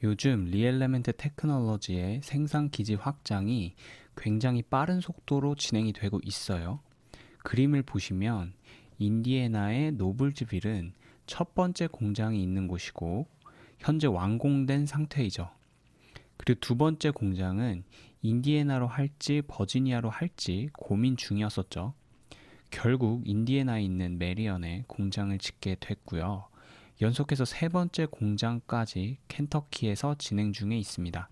요즘 리엘레멘트 테크놀로지의 생산 기지 확장이 굉장히 빠른 속도로 진행이 되고 있어요. 그림을 보시면 인디애나의 노블즈빌은 첫 번째 공장이 있는 곳이고 현재 완공된 상태이죠. 그리고 두 번째 공장은 인디애나로 할지 버지니아로 할지 고민 중이었었죠. 결국 인디애나에 있는 메리언에 공장을 짓게 됐고요. 연속해서 세 번째 공장까지 켄터키에서 진행 중에 있습니다.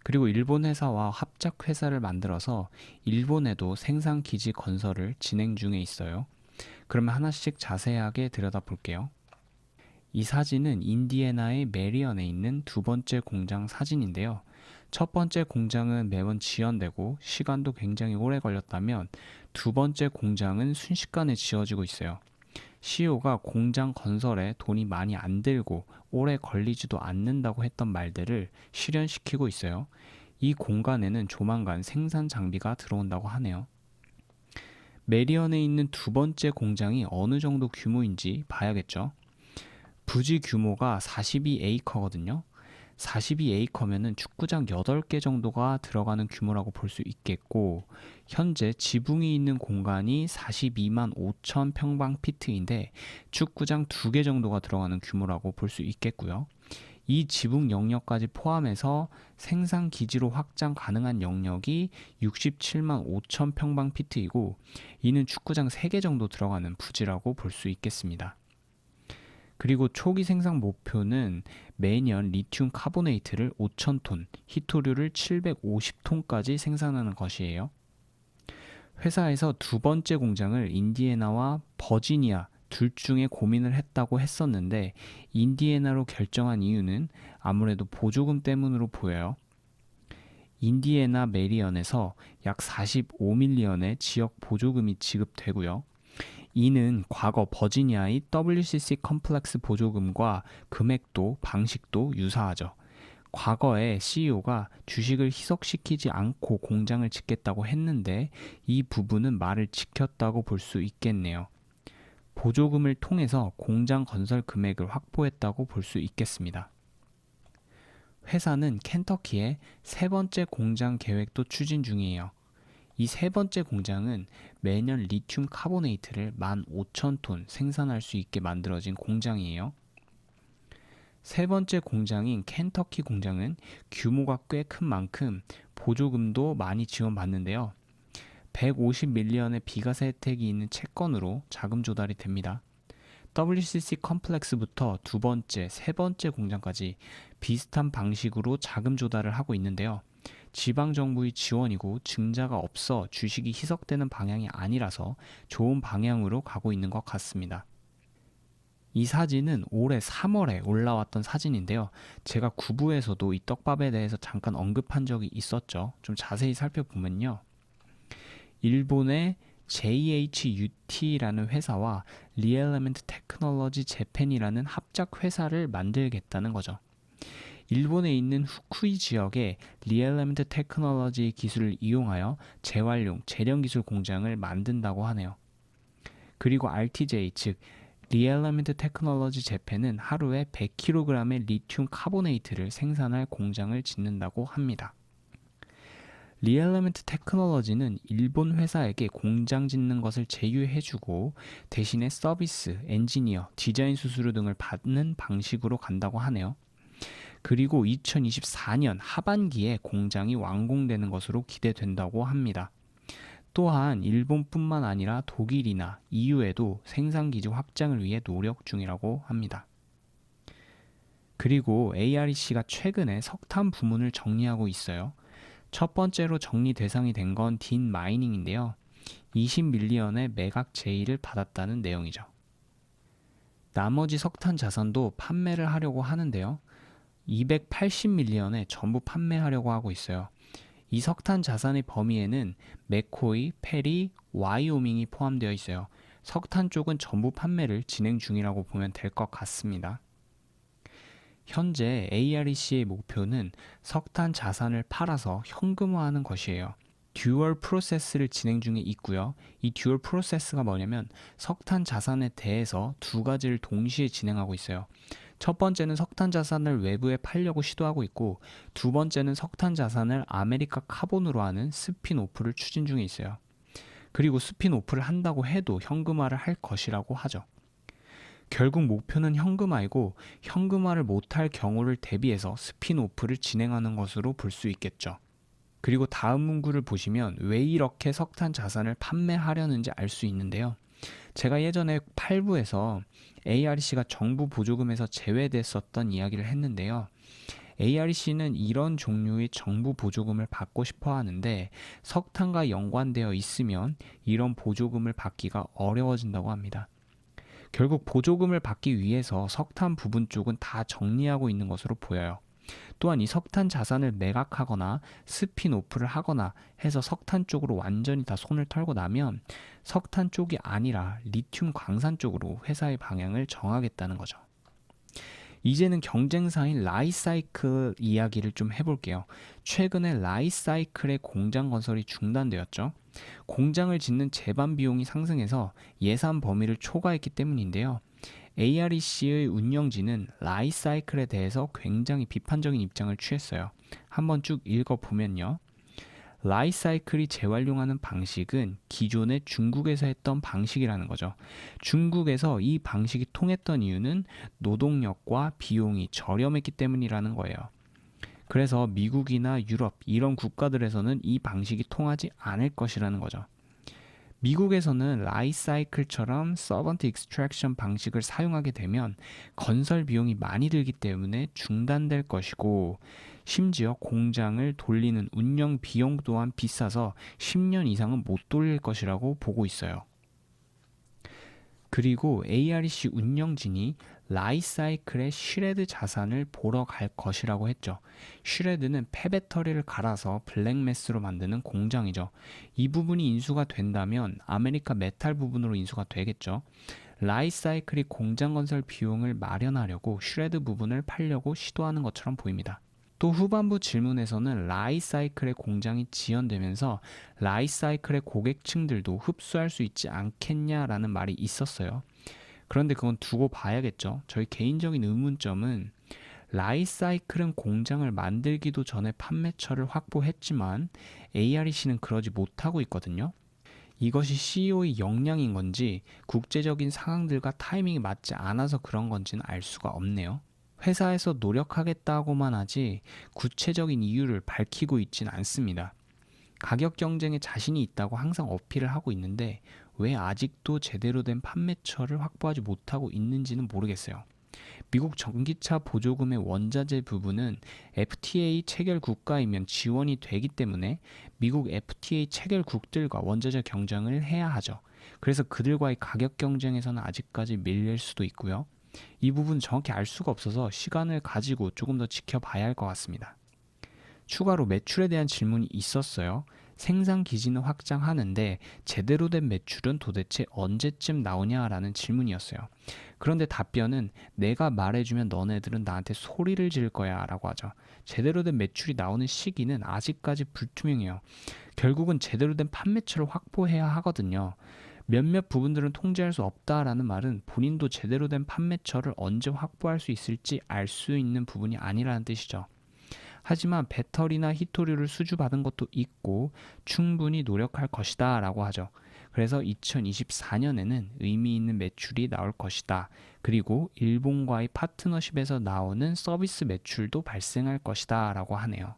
그리고 일본 회사와 합작 회사를 만들어서 일본에도 생산 기지 건설을 진행 중에 있어요. 그러면 하나씩 자세하게 들여다볼게요. 이 사진은 인디애나의 메리언에 있는 두 번째 공장 사진인데요. 첫 번째 공장은 매번 지연되고 시간도 굉장히 오래 걸렸다면 두 번째 공장은 순식간에 지어지고 있어요. CEO가 공장 건설에 돈이 많이 안 들고 오래 걸리지도 않는다고 했던 말들을 실현시키고 있어요. 이 공간에는 조만간 생산 장비가 들어온다고 하네요. 메리언에 있는 두 번째 공장이 어느 정도 규모인지 봐야겠죠. 부지 규모가 42에이커거든요. 42에이커면은 축구장 8개 정도가 들어가는 규모라고 볼 수 있겠고, 현재 지붕이 있는 공간이 42만 5천 평방피트인데 축구장 2개 정도가 들어가는 규모라고 볼 수 있겠고요. 이 지붕 영역까지 포함해서 생산 기지로 확장 가능한 영역이 67만 5천 평방피트이고, 이는 축구장 3개 정도 들어가는 부지라고 볼 수 있겠습니다. 그리고 초기 생산 목표는 매년 리튬 카보네이트를 5,000톤, 히토류를 750톤까지 생산하는 것이에요. 회사에서 두 번째 공장을 인디애나와 버지니아 둘 중에 고민을 했다고 했었는데 인디애나로 결정한 이유는 아무래도 보조금 때문으로 보여요. 인디애나 메리언에서 약 45밀리언의 지역 보조금이 지급되고요. 이는 과거 버지니아의 WCC 컴플렉스 보조금과 금액도 방식도 유사하죠. 과거에 CEO가 주식을 희석시키지 않고 공장을 짓겠다고 했는데 이 부분은 말을 지켰다고 볼 수 있겠네요. 보조금을 통해서 공장 건설 금액을 확보했다고 볼 수 있겠습니다. 회사는 켄터키에 세 번째 공장 계획도 추진 중이에요. 이 세 번째 공장은 매년 리튬 카보네이트를 15,000톤 생산할 수 있게 만들어진 공장이에요. 세 번째 공장인 켄터키 공장은 규모가 꽤 큰 만큼 보조금도 많이 지원받는데요. 150밀리언의 비과세 혜택이 있는 채권으로 자금 조달이 됩니다. WCC 컴플렉스부터 두 번째, 세 번째 공장까지 비슷한 방식으로 자금 조달을 하고 있는데요. 지방정부의 지원이고 증자가 없어 주식이 희석되는 방향이 아니라서 좋은 방향으로 가고 있는 것 같습니다. 이 사진은 올해 3월에 올라왔던 사진인데요. 제가 9부에서도 이 떡밥에 대해서 잠깐 언급한 적이 있었죠. 좀 자세히 살펴보면요. 일본의 JHUT라는 회사와 리엘레멘트 테크놀로지 재팬이라는 합작 회사를 만들겠다는 거죠. 일본에 있는 후쿠이 지역에 리엘레멘트 테크놀로지 기술을 이용하여 재활용, 재련기술 공장을 만든다고 하네요. 그리고 RTJ, 즉 리엘레멘트 테크놀로지 재팬은 하루에 100kg의 리튬 카보네이트를 생산할 공장을 짓는다고 합니다. 리엘레멘트 테크놀로지는 일본 회사에게 공장 짓는 것을 제휴해주고 대신에 서비스, 엔지니어, 디자인 수수료 등을 받는 방식으로 간다고 하네요. 그리고 2024년 하반기에 공장이 완공되는 것으로 기대된다고 합니다. 또한 일본뿐만 아니라 독일이나 EU에도 생산기지 확장을 위해 노력 중이라고 합니다. 그리고 AREC가 최근에 석탄 부문을 정리하고 있어요. 첫 번째로 정리 대상이 된 건 딘 마이닝인데요. 20밀리언의 매각 제의를 받았다는 내용이죠. 나머지 석탄 자산도 판매를 하려고 하는데요. 280밀리언에 전부 판매하려고 하고 있어요. 이 석탄 자산의 범위에는 맥코이, 페리, 와이오밍이 포함되어 있어요. 석탄 쪽은 전부 판매를 진행 중이라고 보면 될 것 같습니다. 현재 AREC의 목표는 석탄 자산을 팔아서 현금화하는 것이에요. 듀얼 프로세스를 진행 중에 있고요. 이 듀얼 프로세스가 뭐냐면 석탄 자산에 대해서 두 가지를 동시에 진행하고 있어요. 첫 번째는 석탄 자산을 외부에 팔려고 시도하고 있고, 두 번째는 석탄 자산을 아메리카 카본으로 하는 스핀오프를 추진 중에 있어요. 그리고 스핀오프를 한다고 해도 현금화를 할 것이라고 하죠. 결국 목표는 현금화이고, 현금화를 못할 경우를 대비해서 스핀오프를 진행하는 것으로 볼 수 있겠죠. 그리고 다음 문구를 보시면 왜 이렇게 석탄 자산을 판매하려는지 알 수 있는데요. 제가 예전에 8부에서 AREC가 정부 보조금에서 제외됐었던 이야기를 했는데요. AREC는 이런 종류의 정부 보조금을 받고 싶어 하는데, 석탄과 연관되어 있으면 이런 보조금을 받기가 어려워진다고 합니다. 결국 보조금을 받기 위해서 석탄 부분 쪽은 다 정리하고 있는 것으로 보여요. 또한 이 석탄 자산을 매각하거나 스핀오프를 하거나 해서 석탄 쪽으로 완전히 다 손을 털고 나면 석탄 쪽이 아니라 리튬 광산 쪽으로 회사의 방향을 정하겠다는 거죠. 이제는 경쟁사인 라이사이클 이야기를 좀 해볼게요. 최근에 라이사이클의 공장 건설이 중단되었죠. 공장을 짓는 제반 비용이 상승해서 예산 범위를 초과했기 때문인데요. AREC의 운영진은 라이사이클에 대해서 굉장히 비판적인 입장을 취했어요. 한번 쭉 읽어보면요. 라이사이클이 재활용하는 방식은 기존에 중국에서 했던 방식이라는 거죠. 중국에서 이 방식이 통했던 이유는 노동력과 비용이 저렴했기 때문이라는 거예요. 그래서 미국이나 유럽 이런 국가들에서는 이 방식이 통하지 않을 것이라는 거죠. 미국에서는 라이사이클처럼 서번트 익스트랙션 방식을 사용하게 되면 건설 비용이 많이 들기 때문에 중단될 것이고, 심지어 공장을 돌리는 운영 비용 또한 비싸서 10년 이상은 못 돌릴 것이라고 보고 있어요. 그리고 AREC 운영진이 라이사이클의 슈레드 자산을 보러 갈 것이라고 했죠. 슈레드는 폐배터리를 갈아서 블랙매스로 만드는 공장이죠. 이 부분이 인수가 된다면 아메리카 메탈 부분으로 인수가 되겠죠. 라이사이클이 공장 건설 비용을 마련하려고 슈레드 부분을 팔려고 시도하는 것처럼 보입니다. 또 후반부 질문에서는 라이사이클의 공장이 지연되면서 라이사이클의 고객층들도 흡수할 수 있지 않겠냐라는 말이 있었어요. 그런데 그건 두고 봐야겠죠. 저희 개인적인 의문점은 라이사이클은 공장을 만들기도 전에 판매처를 확보했지만 AREC는 그러지 못하고 있거든요. 이것이 CEO의 역량인 건지 국제적인 상황들과 타이밍이 맞지 않아서 그런 건지는 알 수가 없네요. 회사에서 노력하겠다고만 하지 구체적인 이유를 밝히고 있진 않습니다. 가격 경쟁에 자신이 있다고 항상 어필을 하고 있는데 왜 아직도 제대로 된 판매처를 확보하지 못하고 있는지는 모르겠어요. 미국 전기차 보조금의 원자재 부분은 FTA 체결 국가이면 지원이 되기 때문에 미국 FTA 체결국들과 원자재 경쟁을 해야 하죠. 그래서 그들과의 가격 경쟁에서는 아직까지 밀릴 수도 있고요. 이 부분 정확히 알 수가 없어서 시간을 가지고 조금 더 지켜봐야 할 것 같습니다. 추가로 매출에 대한 질문이 있었어요. 생산 기지는 확장하는데 제대로 된 매출은 도대체 언제쯤 나오냐라는 질문이었어요. 그런데 답변은 내가 말해주면 너네들은 나한테 소리를 지를 거야 라고 하죠. 제대로 된 매출이 나오는 시기는 아직까지 불투명해요. 결국은 제대로 된 판매처를 확보해야 하거든요. 몇몇 부분들은 통제할 수 없다라는 말은 본인도 제대로 된 판매처를 언제 확보할 수 있을지 알 수 있는 부분이 아니라는 뜻이죠. 하지만 배터리나 히토류를 수주받은 것도 있고 충분히 노력할 것이다 라고 하죠. 그래서 2024년에는 의미 있는 매출이 나올 것이다. 그리고 일본과의 파트너십에서 나오는 서비스 매출도 발생할 것이다 라고 하네요.